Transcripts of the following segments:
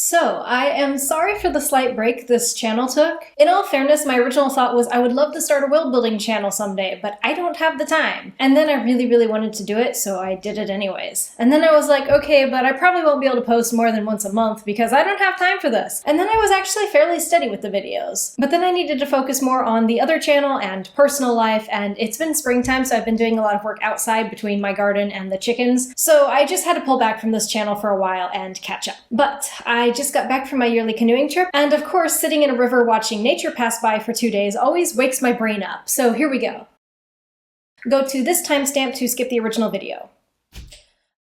So, I am sorry for the slight break this channel took. In all fairness, my original thought was I would love to start a world building channel someday, but I don't have the time. And then I really wanted to do it, so I did it anyways. And then I was like, okay, but I probably won't be able to post more than once a month because I don't have time for this. And then I was actually fairly steady with the videos. But then I needed to focus more on the other channel and personal life, and it's been springtime, so I've been doing a lot of work outside between my garden and the chickens. So I just had to pull back from this channel for a while and catch up. But I just got back from my yearly canoeing trip, and of course, sitting in a river watching nature pass by for 2 days always wakes my brain up, so here we go. Go to this timestamp to skip the original video.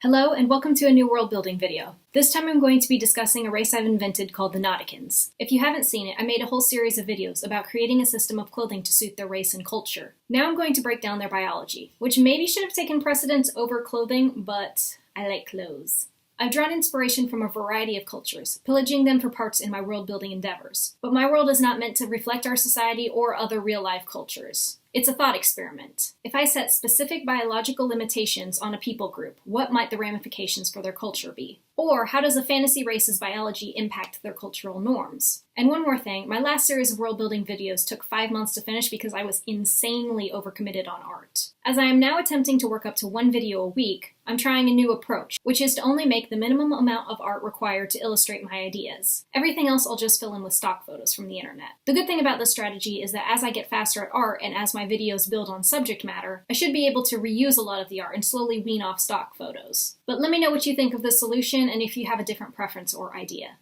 Hello, and welcome to a new world building video. This time I'm going to be discussing a race I've invented called the Nauticans. If you haven't seen it, I made a whole series of videos about creating a system of clothing to suit their race and culture. Now I'm going to break down their biology, which maybe should have taken precedence over clothing, but I like clothes. I've drawn inspiration from a variety of cultures, pillaging them for parts in my world-building endeavors. But my world is not meant to reflect our society or other real-life cultures. It's a thought experiment. If I set specific biological limitations on a people group, what might the ramifications for their culture be? Or how does a fantasy race's biology impact their cultural norms? And one more thing, my last series of world-building videos took 5 months to finish because I was insanely overcommitted on art. As I am now attempting to work up to 1 video a week, I'm trying a new approach, which is to only make the minimum amount of art required to illustrate my ideas. Everything else I'll just fill in with stock photos from the internet. The good thing about this strategy is that as I get faster at art and as my videos build on subject matter, I should be able to reuse a lot of the art and slowly wean off stock photos. But let me know what you think of this solution and if you have a different preference or idea.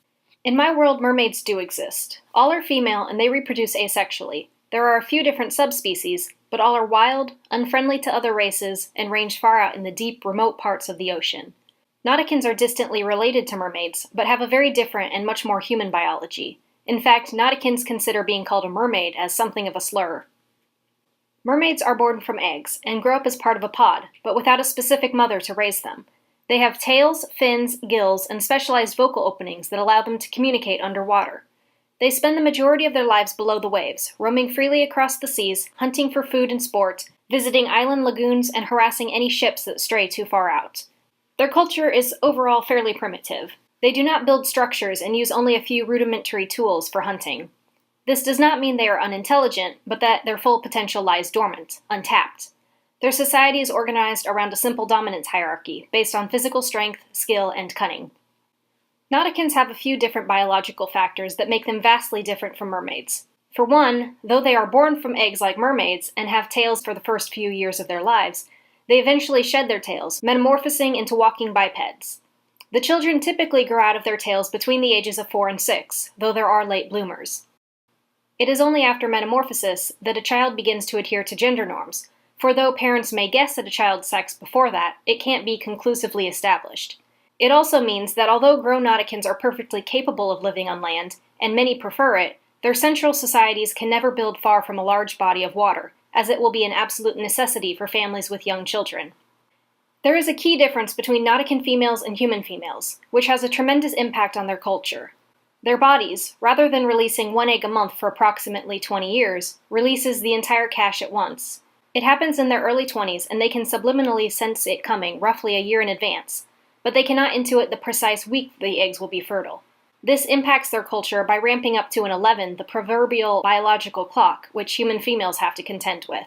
In my world, mermaids do exist. All are female and they reproduce asexually. There are a few different subspecies, but all are wild, unfriendly to other races, and range far out in the deep, remote parts of the ocean. Nauticans are distantly related to mermaids, but have a very different and much more human biology. In fact, Nauticans consider being called a mermaid as something of a slur. Mermaids are born from eggs and grow up as part of a pod, but without a specific mother to raise them. They have tails, fins, gills, and specialized vocal openings that allow them to communicate underwater. They spend the majority of their lives below the waves, roaming freely across the seas, hunting for food and sport, visiting island lagoons, and harassing any ships that stray too far out. Their culture is overall fairly primitive. They do not build structures and use only a few rudimentary tools for hunting. This does not mean they are unintelligent, but that their full potential lies dormant, untapped. Their society is organized around a simple dominance hierarchy, based on physical strength, skill, and cunning. Nauticans have a few different biological factors that make them vastly different from mermaids. For one, though they are born from eggs like mermaids and have tails for the first few years of their lives, they eventually shed their tails, metamorphosing into walking bipeds. The children typically grow out of their tails between the ages of 4 and 6, though there are late bloomers. It is only after metamorphosis that a child begins to adhere to gender norms, for though parents may guess at a child's sex before that, it can't be conclusively established. It also means that although grown Nauticans are perfectly capable of living on land, and many prefer it, their central societies can never build far from a large body of water, as it will be an absolute necessity for families with young children. There is a key difference between Nautican females and human females, which has a tremendous impact on their culture. Their bodies, rather than releasing 1 egg a month for approximately 20 years, releases the entire cache at once. It happens in their early 20s, and they can subliminally sense it coming roughly a year in advance, but they cannot intuit the precise week the eggs will be fertile. This impacts their culture by ramping up to an 11, the proverbial biological clock, which human females have to contend with.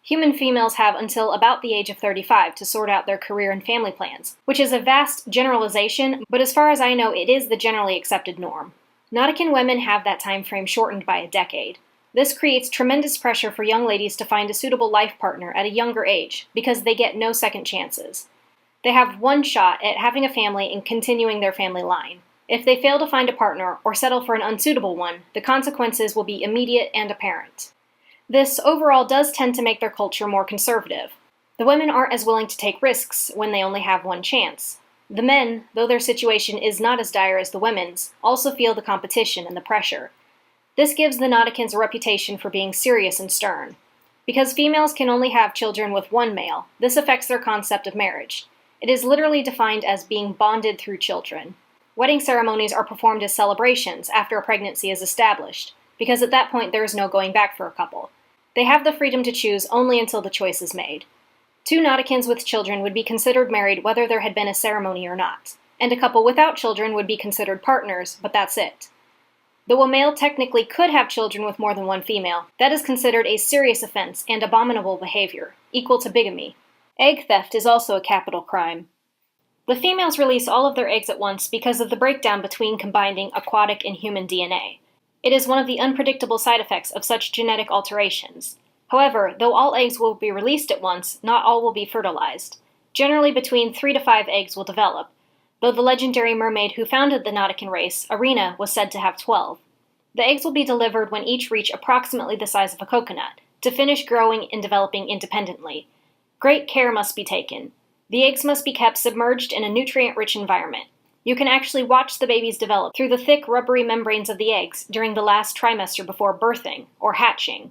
Human females have until about the age of 35 to sort out their career and family plans, which is a vast generalization, but as far as I know, it is the generally accepted norm. Nautican women have that time frame shortened by a decade. This creates tremendous pressure for young ladies to find a suitable life partner at a younger age, because they get no second chances. They have one shot at having a family and continuing their family line. If they fail to find a partner or settle for an unsuitable one, the consequences will be immediate and apparent. This overall does tend to make their culture more conservative. The women aren't as willing to take risks when they only have one chance. The men, though their situation is not as dire as the women's, also feel the competition and the pressure. This gives the Nauticans a reputation for being serious and stern. Because females can only have children with one male, this affects their concept of marriage. It is literally defined as being bonded through children. Wedding ceremonies are performed as celebrations after a pregnancy is established, because at that point there is no going back for a couple. They have the freedom to choose only until the choice is made. 2 Nauticans with children would be considered married whether there had been a ceremony or not, and a couple without children would be considered partners, but that's it. Though a male technically could have children with more than one female, that is considered a serious offense and abominable behavior, equal to bigamy. Egg theft is also a capital crime. The females release all of their eggs at once because of the breakdown between combining aquatic and human DNA. It is one of the unpredictable side effects of such genetic alterations. However, though all eggs will be released at once, not all will be fertilized. Generally between 3 to 5 eggs will develop, though the legendary mermaid who founded the Nautican race, Arena, was said to have 12. The eggs will be delivered when each reach approximately the size of a coconut, to finish growing and developing independently. Great care must be taken. The eggs must be kept submerged in a nutrient-rich environment. You can actually watch the babies develop through the thick, rubbery membranes of the eggs during the last trimester before birthing, or hatching.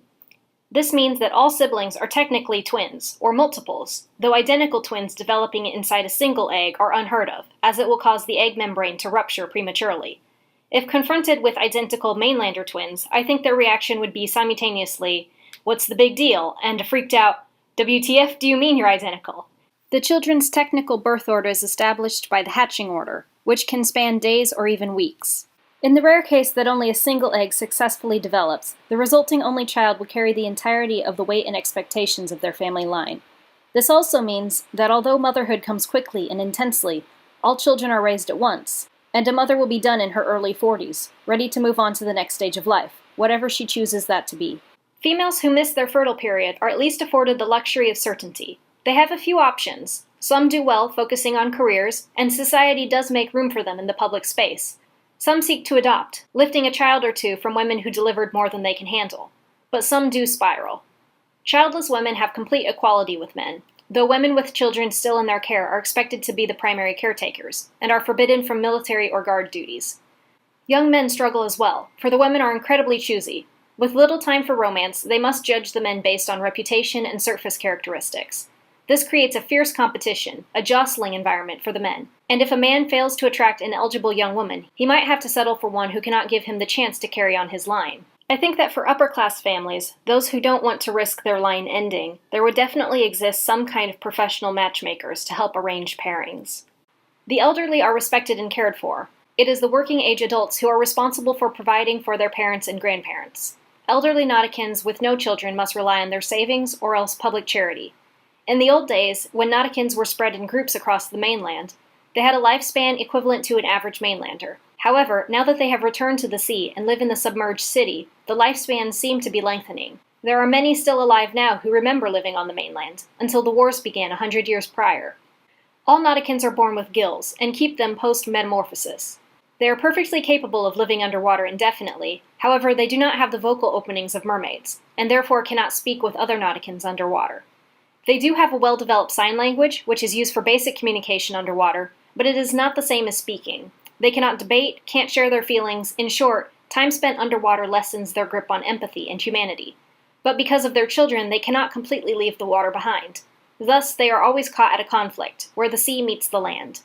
This means that all siblings are technically twins, or multiples, though identical twins developing inside a single egg are unheard of, as it will cause the egg membrane to rupture prematurely. If confronted with identical mainlander twins, I think their reaction would be simultaneously, "What's the big deal?" and a freaked out, "WTF do you mean you're identical?" The children's technical birth order is established by the hatching order, which can span days or even weeks. In the rare case that only a single egg successfully develops, the resulting only child will carry the entirety of the weight and expectations of their family line. This also means that although motherhood comes quickly and intensely, all children are raised at once, and a mother will be done in her early 40s, ready to move on to the next stage of life, whatever she chooses that to be. Females who miss their fertile period are at least afforded the luxury of certainty. They have a few options. Some do well focusing on careers, and society does make room for them in the public space. Some seek to adopt, lifting a child or two from women who delivered more than they can handle. But some do spiral. Childless women have complete equality with men, though women with children still in their care are expected to be the primary caretakers, and are forbidden from military or guard duties. Young men struggle as well, for the women are incredibly choosy. With little time for romance, they must judge the men based on reputation and surface characteristics. This creates a fierce competition, a jostling environment for the men, and if a man fails to attract an eligible young woman, he might have to settle for one who cannot give him the chance to carry on his line. I think that for upper-class families, those who don't want to risk their line ending, there would definitely exist some kind of professional matchmakers to help arrange pairings. The elderly are respected and cared for. It is the working-age adults who are responsible for providing for their parents and grandparents. Elderly Nauticans with no children must rely on their savings or else public charity. In the old days, when Nauticans were spread in groups across the mainland, they had a lifespan equivalent to an average mainlander. However, now that they have returned to the sea and live in the submerged city, the lifespans seem to be lengthening. There are many still alive now who remember living on the mainland, until the wars began 100 years prior. All Nauticans are born with gills, and keep them post-metamorphosis. They are perfectly capable of living underwater indefinitely, however they do not have the vocal openings of mermaids, and therefore cannot speak with other Nauticans underwater. They do have a well-developed sign language, which is used for basic communication underwater, but it is not the same as speaking. They cannot debate, can't share their feelings. In short, time spent underwater lessens their grip on empathy and humanity. But because of their children, they cannot completely leave the water behind. Thus, they are always caught at a conflict, where the sea meets the land.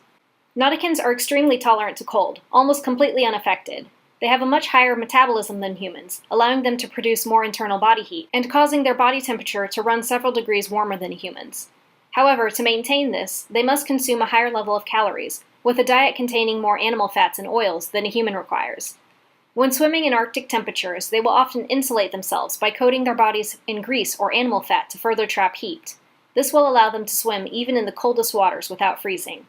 Nauticans are extremely tolerant to cold, almost completely unaffected. They have a much higher metabolism than humans, allowing them to produce more internal body heat, and causing their body temperature to run several degrees warmer than humans. However, to maintain this, they must consume a higher level of calories, with a diet containing more animal fats and oils than a human requires. When swimming in Arctic temperatures, they will often insulate themselves by coating their bodies in grease or animal fat to further trap heat. This will allow them to swim even in the coldest waters without freezing.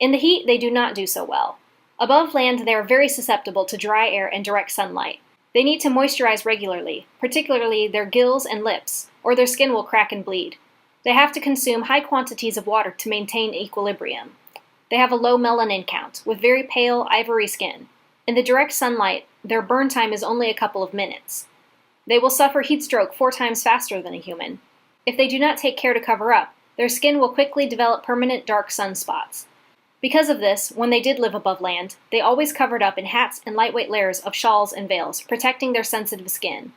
In the heat, they do not do so well. Above land, they are very susceptible to dry air and direct sunlight. They need to moisturize regularly, particularly their gills and lips, or their skin will crack and bleed. They have to consume high quantities of water to maintain equilibrium. They have a low melanin count, with very pale, ivory skin. In the direct sunlight, their burn time is only a couple of minutes. They will suffer heat stroke 4 times faster than a human. If they do not take care to cover up, their skin will quickly develop permanent dark sunspots. Because of this, when they did live above land, they always covered up in hats and lightweight layers of shawls and veils, protecting their sensitive skin.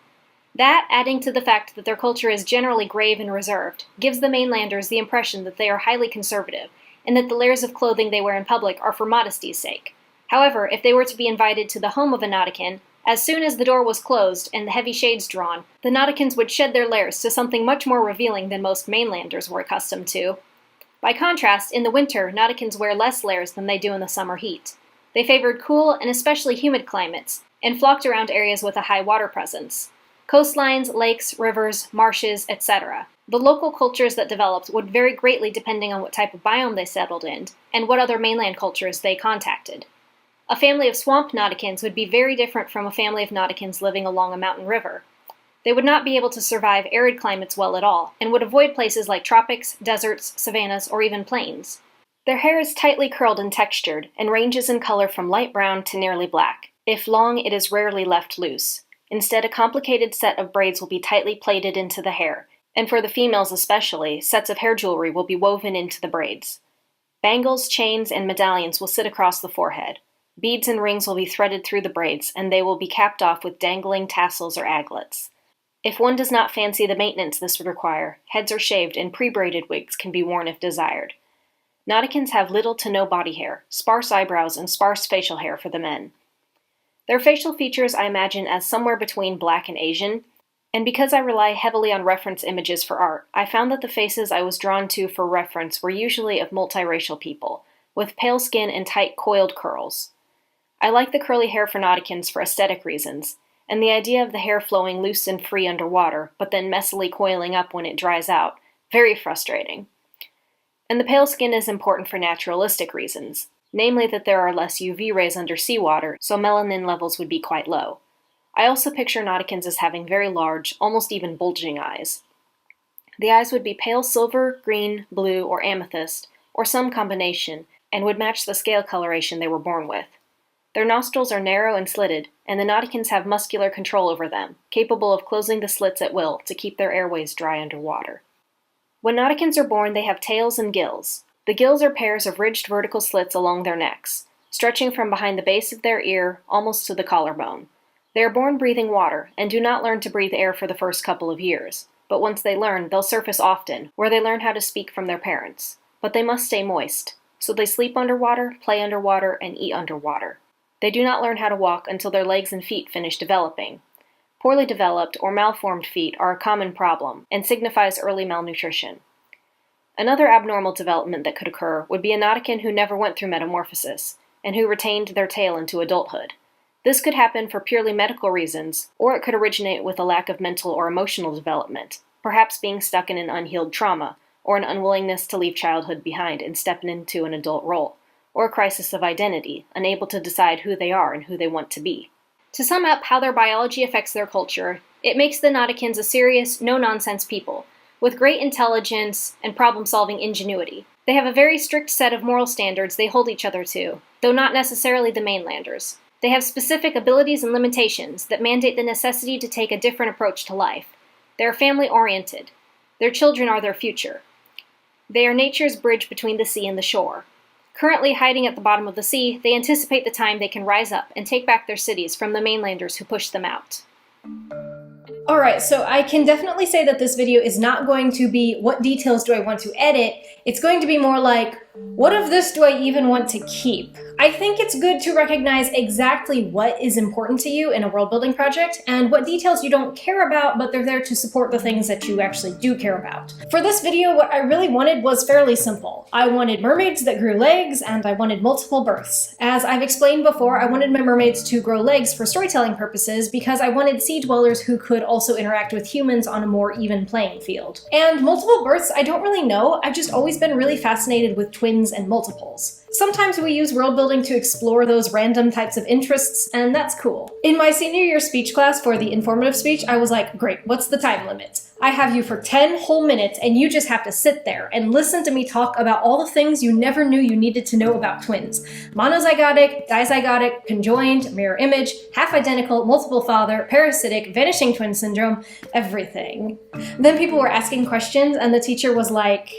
That, adding to the fact that their culture is generally grave and reserved, gives the mainlanders the impression that they are highly conservative, and that the layers of clothing they wear in public are for modesty's sake. However, if they were to be invited to the home of a Nautican, as soon as the door was closed and the heavy shades drawn, the Nauticans would shed their layers to something much more revealing than most mainlanders were accustomed to. By contrast, in the winter, Nauticans wear less layers than they do in the summer heat. They favored cool and especially humid climates, and flocked around areas with a high water presence. Coastlines, lakes, rivers, marshes, etc. The local cultures that developed would vary greatly depending on what type of biome they settled in, and what other mainland cultures they contacted. A family of swamp Nauticans would be very different from a family of Nauticans living along a mountain river. They would not be able to survive arid climates well at all, and would avoid places like tropics, deserts, savannas, or even plains. Their hair is tightly curled and textured, and ranges in color from light brown to nearly black. If long, it is rarely left loose. Instead, a complicated set of braids will be tightly plaited into the hair, and for the females especially, sets of hair jewelry will be woven into the braids. Bangles, chains, and medallions will sit across the forehead. Beads and rings will be threaded through the braids, and they will be capped off with dangling tassels or aglets. If one does not fancy the maintenance this would require, heads are shaved and pre-braided wigs can be worn if desired. Nauticans have little to no body hair, sparse eyebrows, and sparse facial hair for the men. Their facial features I imagine as somewhere between black and Asian, and because I rely heavily on reference images for art, I found that the faces I was drawn to for reference were usually of multiracial people, with pale skin and tight coiled curls. I like the curly hair for Nauticans for aesthetic reasons, and the idea of the hair flowing loose and free underwater, but then messily coiling up when it dries out, very frustrating. And the pale skin is important for naturalistic reasons, namely that there are less UV rays under seawater, so melanin levels would be quite low. I also picture Nauticans as having very large, almost even bulging eyes. The eyes would be pale silver, green, blue, or amethyst, or some combination, and would match the scale coloration they were born with. Their nostrils are narrow and slitted, and the Nauticans have muscular control over them, capable of closing the slits at will to keep their airways dry underwater. When Nauticans are born, they have tails and gills. The gills are pairs of ridged vertical slits along their necks, stretching from behind the base of their ear almost to the collarbone. They are born breathing water, and do not learn to breathe air for the first couple of years, but once they learn, they'll surface often, where they learn how to speak from their parents. But they must stay moist, so they sleep underwater, play underwater, and eat underwater. They do not learn how to walk until their legs and feet finish developing. Poorly developed or malformed feet are a common problem, and signifies early malnutrition. Another abnormal development that could occur would be a Nautican who never went through metamorphosis, and who retained their tail into adulthood. This could happen for purely medical reasons, or it could originate with a lack of mental or emotional development, perhaps being stuck in an unhealed trauma, or an unwillingness to leave childhood behind and step into an adult role, or a crisis of identity, unable to decide who they are and who they want to be. To sum up how their biology affects their culture, it makes the Nauticans a serious, no-nonsense people, with great intelligence and problem-solving ingenuity. They have a very strict set of moral standards they hold each other to, though not necessarily the mainlanders. They have specific abilities and limitations that mandate the necessity to take a different approach to life. They are family-oriented. Their children are their future. They are nature's bridge between the sea and the shore. Currently hiding at the bottom of the sea, they anticipate the time they can rise up and take back their cities from the mainlanders who pushed them out. Alright, so I can definitely say that this video is not going to be what details do I want to edit. It's going to be more like, what of this do I even want to keep? I think it's good to recognize exactly what is important to you in a world building project and what details you don't care about, but they're there to support the things that you actually do care about. For this video, what I really wanted was fairly simple. I wanted mermaids that grew legs, and I wanted multiple births. As I've explained before, I wanted my mermaids to grow legs for storytelling purposes because I wanted sea dwellers who could also interact with humans on a more even playing field. And multiple births, I don't really know. I've just always been really fascinated with twins and multiples. Sometimes we use world building to explore those random types of interests, and that's cool. In my senior year speech class for the informative speech, I was like, great, what's the time limit? I have you for 10 whole minutes, and you just have to sit there and listen to me talk about all the things you never knew you needed to know about twins. Monozygotic, dizygotic, conjoined, mirror image, half identical, multiple father, parasitic, vanishing twin syndrome, everything. Then people were asking questions, and the teacher was like,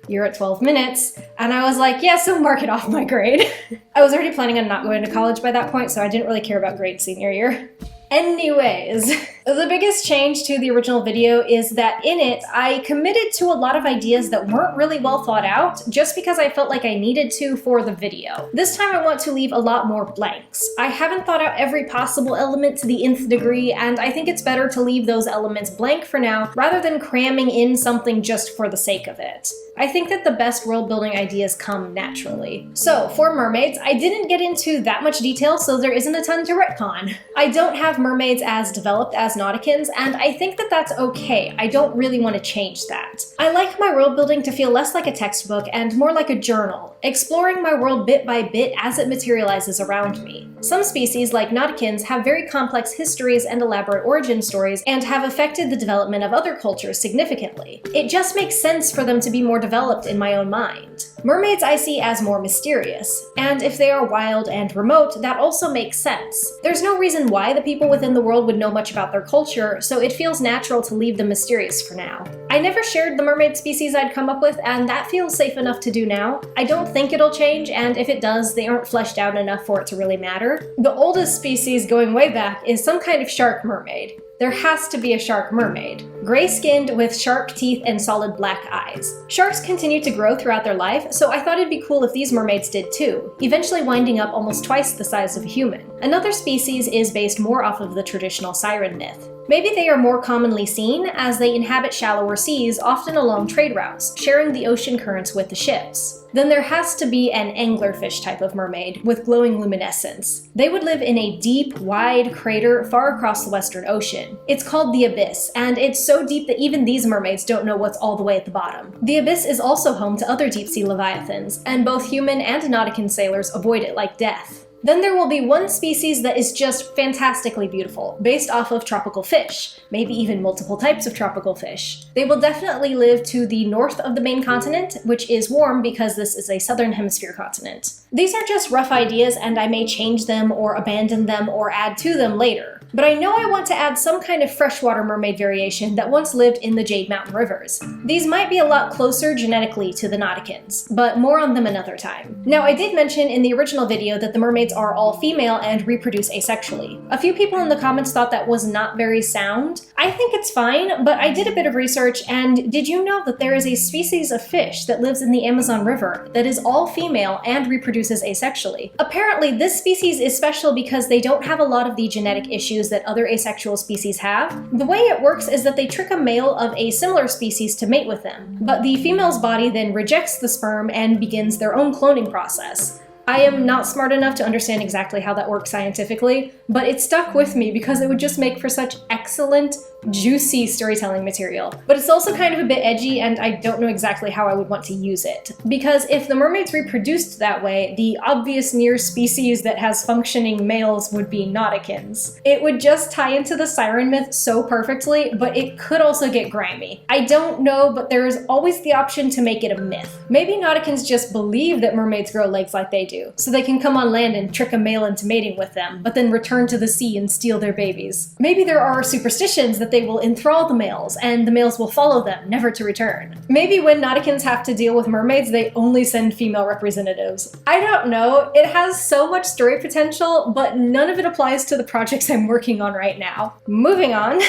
you're at 12 minutes. And I was like, yeah, so mark it off my grade. I was already planning on not going to college by that point, so I didn't really care about grades senior year. Anyways, The biggest change to the original video is that in it, I committed to a lot of ideas that weren't really well thought out just because I felt like I needed to for the video. This time I want to leave a lot more blanks. I haven't thought out every possible element to the nth degree, and I think it's better to leave those elements blank for now rather than cramming in something just for the sake of it. I think that the best world building ideas come naturally. So for mermaids, I didn't get into that much detail, so there isn't a ton to retcon. I don't have mermaids as developed as Nauticans, and I think that that's okay. I don't really want to change that. I like my world building to feel less like a textbook and more like a journal, exploring my world bit by bit as it materializes around me. Some species, like Nauticans, have very complex histories and elaborate origin stories and have affected the development of other cultures significantly. It just makes sense for them to be more developed in my own mind. Mermaids I see as more mysterious, and if they are wild and remote, that also makes sense. There's no reason why the people within the world would know much about their culture, so it feels natural to leave them mysterious for now. I never shared the mermaid species I'd come up with, and that feels safe enough to do now. I don't think it'll change, and if it does, they aren't fleshed out enough for it to really matter. The oldest species going way back is some kind of shark mermaid. There has to be a shark mermaid. Gray-skinned with shark teeth and solid black eyes. Sharks continue to grow throughout their life, so I thought it'd be cool if these mermaids did too, eventually winding up almost twice the size of a human. Another species is based more off of the traditional siren myth. Maybe they are more commonly seen as they inhabit shallower seas, often along trade routes, sharing the ocean currents with the ships. Then there has to be an anglerfish type of mermaid with glowing luminescence. They would live in a deep, wide crater far across the Western Ocean. It's called the Abyss, and it's so deep that even these mermaids don't know what's all the way at the bottom. The Abyss is also home to other deep-sea leviathans, and both human and Nautican sailors avoid it like death. Then there will be one species that is just fantastically beautiful, based off of tropical fish, maybe even multiple types of tropical fish. They will definitely live to the north of the main continent, which is warm because this is a southern hemisphere continent. These are just rough ideas, and I may change them or abandon them or add to them later. But I know I want to add some kind of freshwater mermaid variation that once lived in the Jade Mountain rivers. These might be a lot closer genetically to the Nauticans, but more on them another time. Now, I did mention in the original video that the mermaids are all female and reproduce asexually. A few people in the comments thought that was not very sound. I think it's fine, but I did a bit of research, and did you know that there is a species of fish that lives in the Amazon River that is all female and reproduces asexually? Apparently, this species is special because they don't have a lot of the genetic issues that other asexual species have. The way it works is that they trick a male of a similar species to mate with them, but the female's body then rejects the sperm and begins their own cloning process. I am not smart enough to understand exactly how that works scientifically, but it stuck with me because it would just make for such excellent, juicy storytelling material. But it's also kind of a bit edgy, and I don't know exactly how I would want to use it. Because if the mermaids reproduced that way, the obvious near species that has functioning males would be Nauticans. It would just tie into the siren myth so perfectly, but it could also get grimy. I don't know, but there is always the option to make it a myth. Maybe Nauticans just believe that mermaids grow legs like they do, so they can come on land and trick a male into mating with them, but then return to the sea and steal their babies. Maybe there are superstitions that they will enthrall the males, and the males will follow them, never to return. Maybe when Nauticans have to deal with mermaids, they only send female representatives. I don't know, it has so much story potential, but none of it applies to the projects I'm working on right now. Moving on.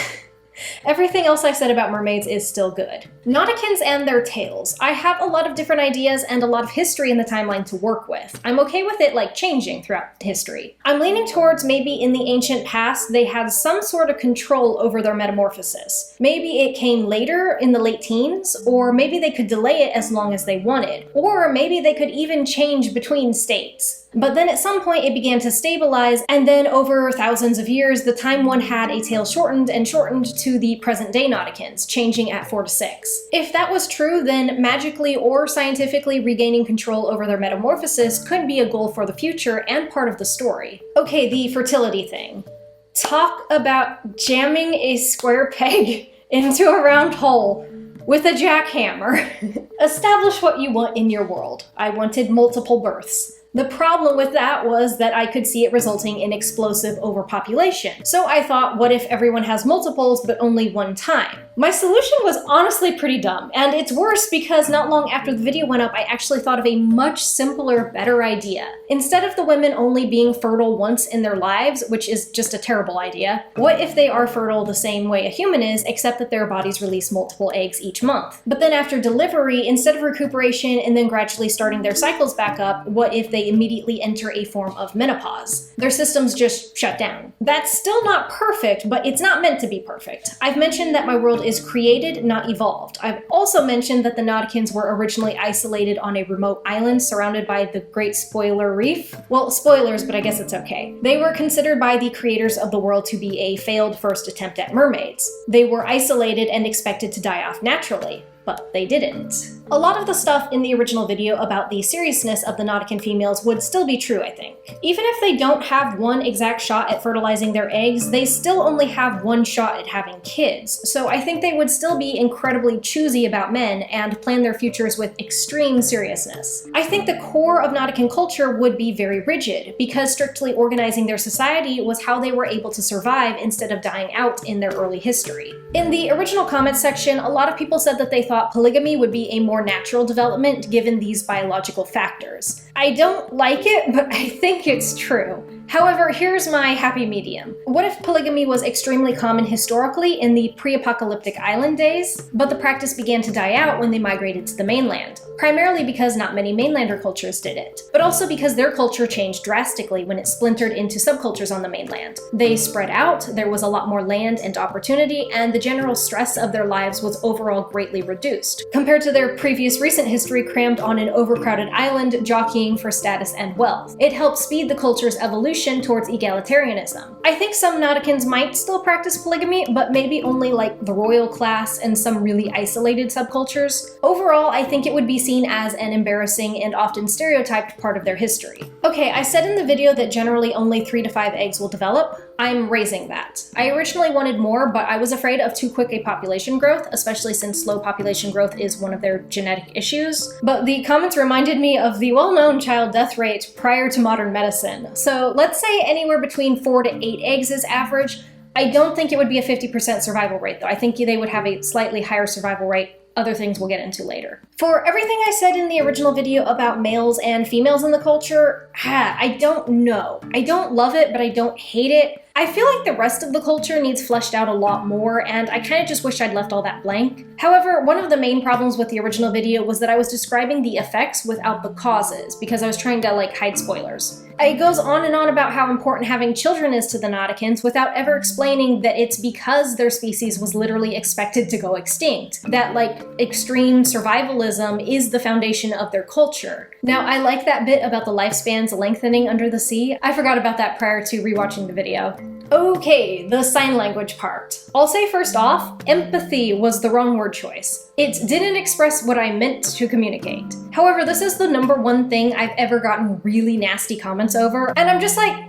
Everything else I said about mermaids is still good. Nauticans and their tales. I have a lot of different ideas and a lot of history in the timeline to work with. I'm okay with it like changing throughout history. I'm leaning towards maybe in the ancient past they had some sort of control over their metamorphosis. Maybe it came later in the late teens, or maybe they could delay it as long as they wanted, or maybe they could even change between states. But then at some point it began to stabilize, and then over thousands of years, the time one had a tail shortened and shortened to the present-day Nauticans, changing at 4 to 6. If that was true, then magically or scientifically regaining control over their metamorphosis could be a goal for the future and part of the story. Okay, the fertility thing. Talk about jamming a square peg into a round hole with a jackhammer. Establish what you want in your world. I wanted multiple births. The problem with that was that I could see it resulting in explosive overpopulation. So I thought, what if everyone has multiples but only one time? My solution was honestly pretty dumb, and it's worse because not long after the video went up, I actually thought of a much simpler, better idea. Instead of the women only being fertile once in their lives, which is just a terrible idea, what if they are fertile the same way a human is, except that their bodies release multiple eggs each month? But then after delivery, instead of recuperation and then gradually starting their cycles back up, what if they immediately enter a form of menopause? Their systems just shut down. That's still not perfect, but it's not meant to be perfect. I've mentioned that my world is created, not evolved. I've also mentioned that the Nauticans were originally isolated on a remote island surrounded by the Great Spoiler Reef. Well, spoilers, but I guess it's okay. They were considered by the creators of the world to be a failed first attempt at mermaids. They were isolated and expected to die off naturally, but they didn't. A lot of the stuff in the original video about the seriousness of the Nautican females would still be true, I think. Even if they don't have one exact shot at fertilizing their eggs, they still only have one shot at having kids, so I think they would still be incredibly choosy about men and plan their futures with extreme seriousness. I think the core of Nautican culture would be very rigid, because strictly organizing their society was how they were able to survive instead of dying out in their early history. In the original comments section, a lot of people said that they thought polygamy would be a more natural development given these biological factors. I don't like it, but I think it's true. However, here's my happy medium. What if polygamy was extremely common historically in the pre-apocalyptic island days, but the practice began to die out when they migrated to the mainland? Primarily because not many mainlander cultures did it, but also because their culture changed drastically when it splintered into subcultures on the mainland. They spread out, there was a lot more land and opportunity, and the general stress of their lives was overall greatly reduced, compared to their previous recent history crammed on an overcrowded island jockeying for status and wealth. It helped speed the culture's evolution towards egalitarianism. I think some Nauticans might still practice polygamy, but maybe only like the royal class and some really isolated subcultures. Overall, I think it would be seen as an embarrassing and often stereotyped part of their history. Okay, I said in the video that generally only 3 to 5 eggs will develop. I'm raising that. I originally wanted more, but I was afraid of too quick a population growth, especially since slow population growth is one of their genetic issues. But the comments reminded me of the well-known child death rate prior to modern medicine. So let's say anywhere between 4 to 8 eggs is average. I don't think it would be a 50% survival rate though. I think they would have a slightly higher survival rate. Other things we'll get into later. For everything I said in the original video about males and females in the culture, I don't know. I don't love it, but I don't hate it. I feel like the rest of the culture needs fleshed out a lot more, and I kind of just wish I'd left all that blank. However, one of the main problems with the original video was that I was describing the effects without the causes, because I was trying to hide spoilers. It goes on and on about how important having children is to the Nauticans without ever explaining that it's because their species was literally expected to go extinct. That extreme survivalism is the foundation of their culture. Now, I like that bit about the lifespans lengthening under the sea. I forgot about that prior to rewatching the video. Okay, the sign language part. I'll say first off, empathy was the wrong word choice. It didn't express what I meant to communicate. However, this is the #1 thing I've ever gotten really nasty comments over, and I'm just like,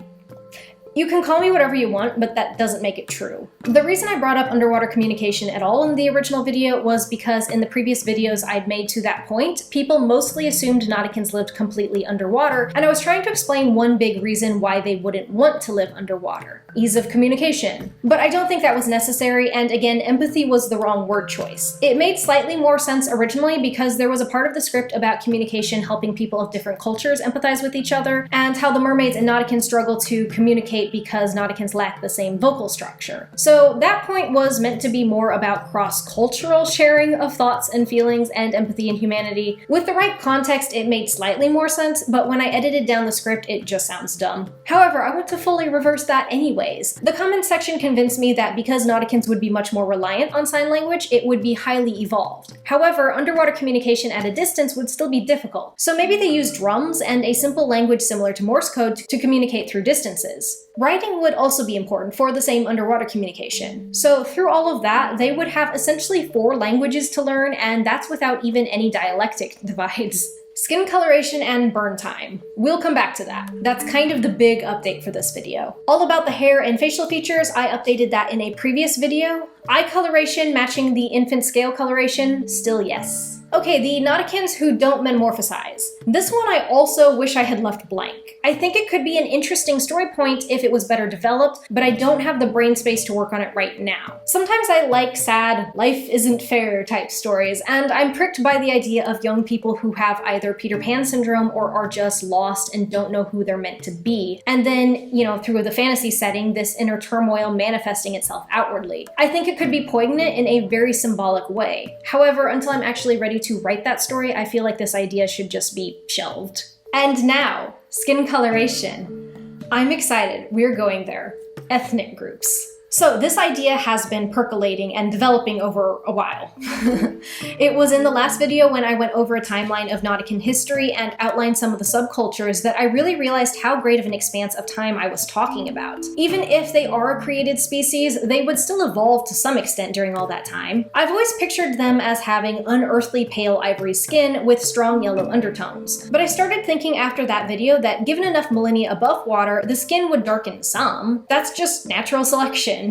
you can call me whatever you want, but that doesn't make it true. The reason I brought up underwater communication at all in the original video was because in the previous videos I'd made to that point, people mostly assumed Nauticans lived completely underwater, and I was trying to explain one big reason why they wouldn't want to live underwater. Ease of communication. But I don't think that was necessary, and again, empathy was the wrong word choice. It made slightly more sense originally because there was a part of the script about communication helping people of different cultures empathize with each other, and how the mermaids and Nauticans struggle to communicate because Nauticans lack the same vocal structure. So that point was meant to be more about cross-cultural sharing of thoughts and feelings and empathy and humanity. With the right context, it made slightly more sense, but when I edited down the script, it just sounds dumb. However, I want to fully reverse that anyways. The comments section convinced me that because Nauticans would be much more reliant on sign language, it would be highly evolved. However, underwater communication at a distance would still be difficult. So maybe they used drums and a simple language similar to Morse code to communicate through distances. Writing would also be important for the same underwater communication. So through all of that, they would have essentially 4 languages to learn, and that's without even any dialectic divides. Skin coloration and burn time. We'll come back to that. That's kind of the big update for this video. All about the hair and facial features, I updated that in a previous video. Eye coloration matching the infant scale coloration, still yes. Okay, the Nauticans who don't metamorphosize. This one I also wish I had left blank. I think it could be an interesting story point if it was better developed, but I don't have the brain space to work on it right now. Sometimes I like sad, life isn't fair type stories, and I'm pricked by the idea of young people who have either Peter Pan syndrome or are just lost and don't know who they're meant to be. And then, through the fantasy setting, this inner turmoil manifesting itself outwardly. I think it could be poignant in a very symbolic way. However, until I'm actually ready to write that story, I feel like this idea should just be shelved. And now, skin coloration. I'm excited, we're going there. Ethnic groups. So this idea has been percolating and developing over a while. It was in the last video when I went over a timeline of Nautican history and outlined some of the subcultures that I really realized how great of an expanse of time I was talking about. Even if they are a created species, they would still evolve to some extent during all that time. I've always pictured them as having unearthly pale ivory skin with strong yellow undertones. But I started thinking after that video that given enough millennia above water, the skin would darken some. That's just natural selection.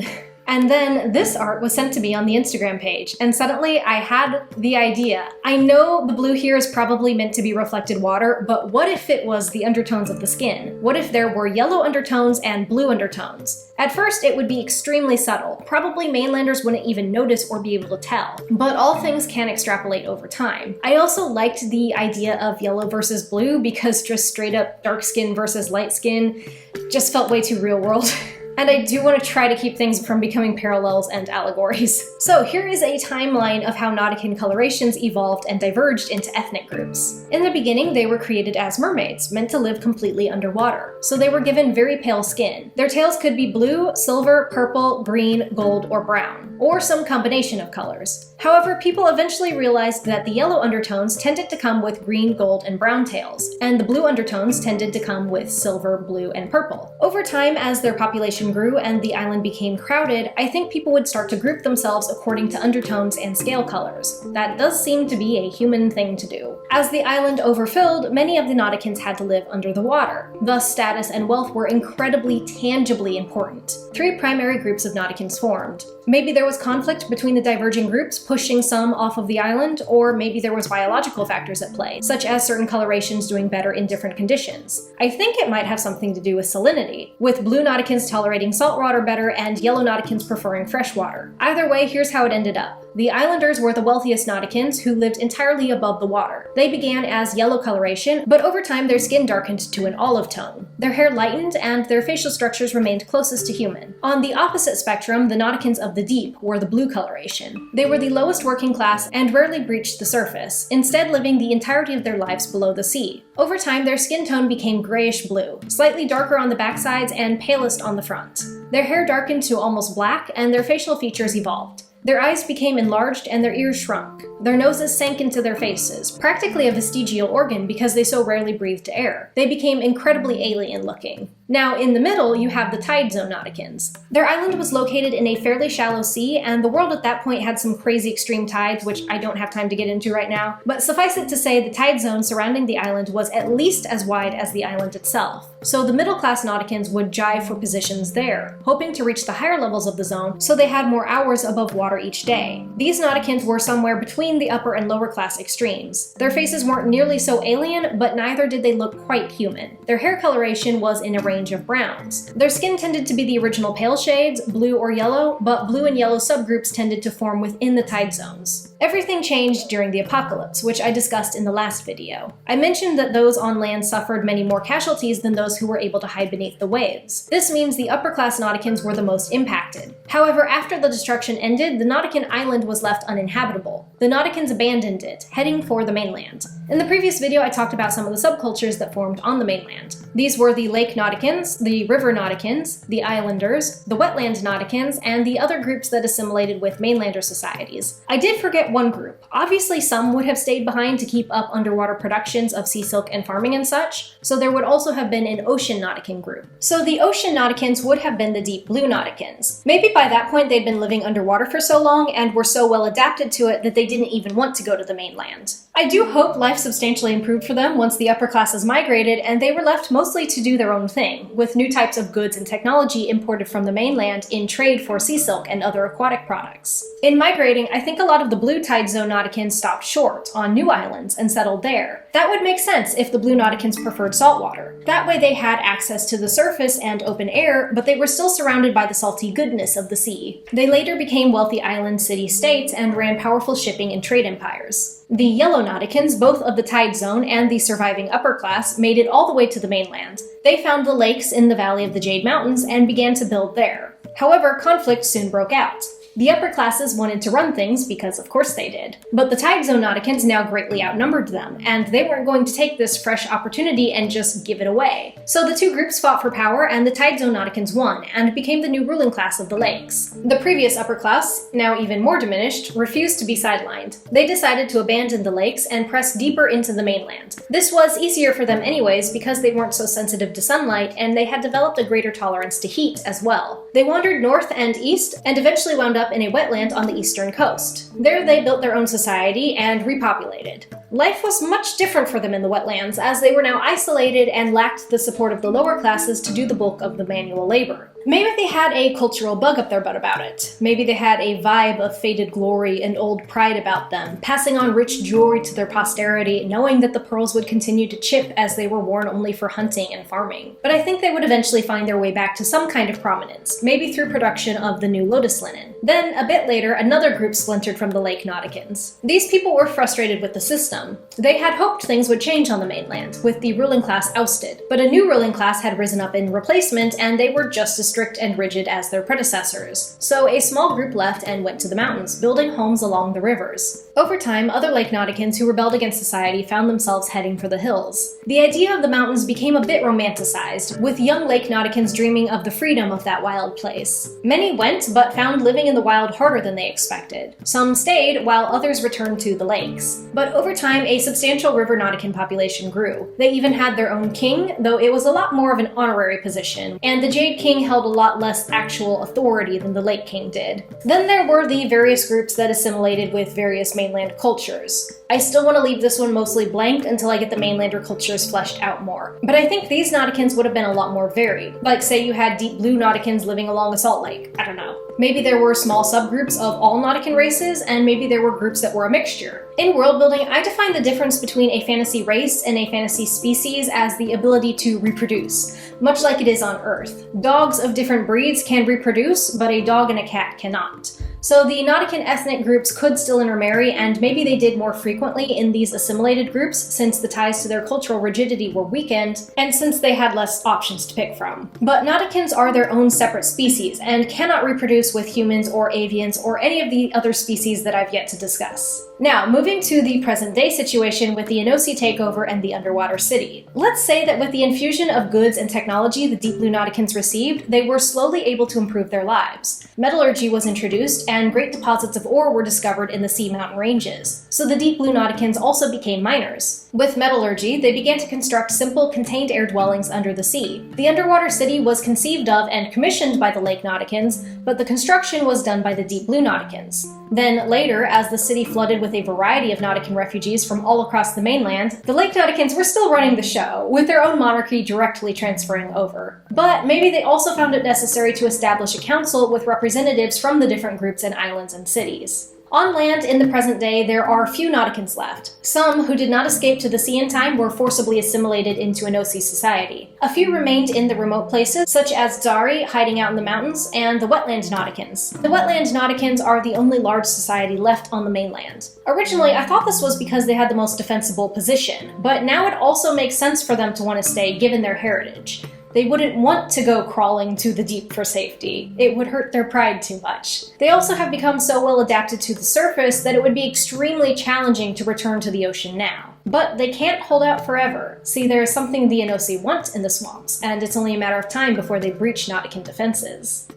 And then this art was sent to me on the Instagram page, and suddenly I had the idea. I know the blue here is probably meant to be reflected water, but what if it was the undertones of the skin? What if there were yellow undertones and blue undertones? At first, it would be extremely subtle. Probably mainlanders wouldn't even notice or be able to tell, but all things can extrapolate over time. I also liked the idea of yellow versus blue because just straight up dark skin versus light skin just felt way too real world. And I do want to try to keep things from becoming parallels and allegories. So here is a timeline of how Nautican colorations evolved and diverged into ethnic groups. In the beginning, they were created as mermaids, meant to live completely underwater. So they were given very pale skin. Their tails could be blue, silver, purple, green, gold, or brown, or some combination of colors. However, people eventually realized that the yellow undertones tended to come with green, gold, and brown tails, and the blue undertones tended to come with silver, blue, and purple. Over time, as their population grew and the island became crowded, I think people would start to group themselves according to undertones and scale colors. That does seem to be a human thing to do. As the island overfilled, many of the Nauticans had to live under the water. Thus, status and wealth were incredibly tangibly important. 3 primary groups of Nauticans formed. Maybe there was conflict between the diverging groups, pushing some off of the island, or maybe there was biological factors at play, such as certain colorations doing better in different conditions. I think it might have something to do with salinity, with blue Nauticans tolerating saltwater better and yellow Nauticans preferring freshwater. Either way, here's how it ended up. The islanders were the wealthiest Nauticans who lived entirely above the water. They began as yellow coloration, but over time their skin darkened to an olive tone. Their hair lightened and their facial structures remained closest to human. On the opposite spectrum, the Nauticans of the deep were the blue coloration. They were the lowest working class and rarely breached the surface, instead living the entirety of their lives below the sea. Over time, their skin tone became grayish blue, slightly darker on the backsides and palest on the front. Their hair darkened to almost black, and their facial features evolved. Their eyes became enlarged and their ears shrunk. Their noses sank into their faces, practically a vestigial organ because they so rarely breathed air. They became incredibly alien looking. Now, in the middle, you have the tide zone Nauticans. Their island was located in a fairly shallow sea, and the world at that point had some crazy extreme tides, which I don't have time to get into right now. But suffice it to say, the tide zone surrounding the island was at least as wide as the island itself. So the middle-class Nauticans would jive for positions there, hoping to reach the higher levels of the zone so they had more hours above water each day. These Nauticans were somewhere between the upper and lower class extremes. Their faces weren't nearly so alien, but neither did they look quite human. Their hair coloration was in a range of browns. Their skin tended to be the original pale shades, blue or yellow, but blue and yellow subgroups tended to form within the tide zones. Everything changed during the apocalypse, which I discussed in the last video. I mentioned that those on land suffered many more casualties than those who were able to hide beneath the waves. This means the upper-class Nauticans were the most impacted. However, after the destruction ended, the Nautican island was left uninhabitable. The Nauticans abandoned it, heading for the mainland. In the previous video, I talked about some of the subcultures that formed on the mainland. These were the Lake Nauticans, the River Nauticans, the Islanders, the Wetland Nauticans, and the other groups that assimilated with mainlander societies. I did forget one group. Obviously, some would have stayed behind to keep up underwater productions of sea silk and farming and such, so there would also have been an Ocean Nautican group. So the Ocean Nauticans would have been the Deep Blue Nauticans. Maybe by that point they'd been living underwater for so long and were so well adapted to it that they didn't even want to go to the mainland. I do hope life substantially improved for them once the upper classes migrated and they were left mostly to do their own thing, with new types of goods and technology imported from the mainland in trade for sea silk and other aquatic products. In migrating, I think a lot of the blue new tide zone Nauticans stopped short on new islands and settled there. That would make sense if the blue Nauticans preferred saltwater. That way they had access to the surface and open air, but they were still surrounded by the salty goodness of the sea. They later became wealthy island city-states and ran powerful shipping and trade empires. The yellow Nauticans, both of the tide zone and the surviving upper class, made it all the way to the mainland. They found the lakes in the Valley of the Jade Mountains and began to build there. However, conflict soon broke out. The upper classes wanted to run things because of course they did. But the tide zone Nauticans now greatly outnumbered them, and they weren't going to take this fresh opportunity and just give it away. So the two groups fought for power, and the tide zone Nauticans won, and became the new ruling class of the lakes. The previous upper class, now even more diminished, refused to be sidelined. They decided to abandon the lakes and press deeper into the mainland. This was easier for them anyways because they weren't so sensitive to sunlight, and they had developed a greater tolerance to heat as well. They wandered north and east, and eventually wound up in a wetland on the eastern coast. There they built their own society and repopulated. Life was much different for them in the wetlands, as they were now isolated and lacked the support of the lower classes to do the bulk of the manual labor. Maybe they had a cultural bug up their butt about it. Maybe they had a vibe of faded glory and old pride about them, passing on rich jewelry to their posterity, knowing that the pearls would continue to chip as they were worn only for hunting and farming. But I think they would eventually find their way back to some kind of prominence, maybe through production of the new lotus linen. Then, a bit later, another group splintered from the Lake Nauticans. These people were frustrated with the system. They had hoped things would change on the mainland, with the ruling class ousted, but a new ruling class had risen up in replacement, and they were just as strict and rigid as their predecessors. So a small group left and went to the mountains, building homes along the rivers. Over time, other Lake Nauticans who rebelled against society found themselves heading for the hills. The idea of the mountains became a bit romanticized, with young Lake Nauticans dreaming of the freedom of that wild place. Many went, but found living in the wild harder than they expected. Some stayed, while others returned to the lakes. But over time, a substantial river Nautican population grew. They even had their own king, though it was a lot more of an honorary position, and the Jade King held a lot less actual authority than the Lake King did. Then there were the various groups that assimilated with various mainland cultures. I still want to leave this one mostly blank until I get the mainlander cultures fleshed out more. But I think these Nauticans would have been a lot more varied. Like say you had deep blue Nauticans living along a salt lake. I don't know. Maybe there were small subgroups of all Nautican races, and maybe there were groups that were a mixture. In world building, I define the difference between a fantasy race and a fantasy species as the ability to reproduce, much like it is on Earth. Dogs of different breeds can reproduce, but a dog and a cat cannot. So the Nautican ethnic groups could still intermarry, and maybe they did more frequently in these assimilated groups since the ties to their cultural rigidity were weakened, and since they had less options to pick from. But Nauticans are their own separate species, and cannot reproduce with humans or avians or any of the other species that I've yet to discuss. Now, moving to the present day situation with the Enosi takeover and the underwater city. Let's say that with the infusion of goods and technology the Deep Blue Nauticans received, they were slowly able to improve their lives. Metallurgy was introduced, and great deposits of ore were discovered in the sea mountain ranges. So the Deep Blue Nauticans also became miners. With metallurgy, they began to construct simple, contained air dwellings under the sea. The underwater city was conceived of and commissioned by the Lake Nauticans, but the construction was done by the Deep Blue Nauticans. Then later, as the city flooded with a variety of Nautican refugees from all across the mainland, the Lake Nauticans were still running the show, with their own monarchy directly transferring over. But maybe they also found it necessary to establish a council with representatives from the different groups and islands and cities. On land, in the present day, there are few Nauticans left. Some who did not escape to the sea in time were forcibly assimilated into Enosi society. A few remained in the remote places, such as Dari, hiding out in the mountains, and the wetland Nauticans. The wetland Nauticans are the only large society left on the mainland. Originally, I thought this was because they had the most defensible position, but now it also makes sense for them to want to stay given their heritage. They wouldn't want to go crawling to the deep for safety. It would hurt their pride too much. They also have become so well adapted to the surface that it would be extremely challenging to return to the ocean now. But they can't hold out forever. See, there is something the Enosi want in the swamps, and it's only a matter of time before they breach Nautican defenses.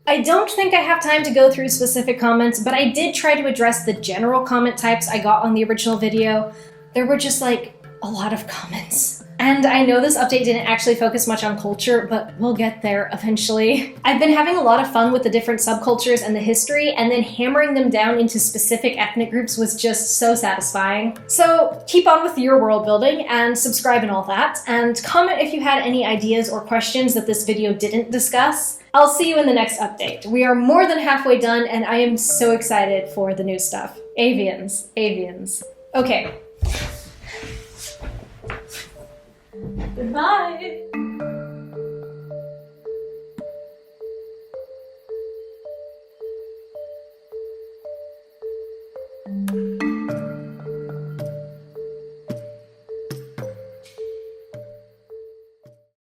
I don't think I have time to go through specific comments, but I did try to address the general comment types I got on the original video. There were just like a lot of comments. And I know this update didn't actually focus much on culture, but we'll get there eventually. I've been having a lot of fun with the different subcultures and the history, and then hammering them down into specific ethnic groups was just so satisfying. So keep on with your world building, and subscribe and all that, and comment if you had any ideas or questions that this video didn't discuss. I'll see you in the next update. We are more than halfway done, and I am so excited for the new stuff. Avians, avians. Okay. Goodbye.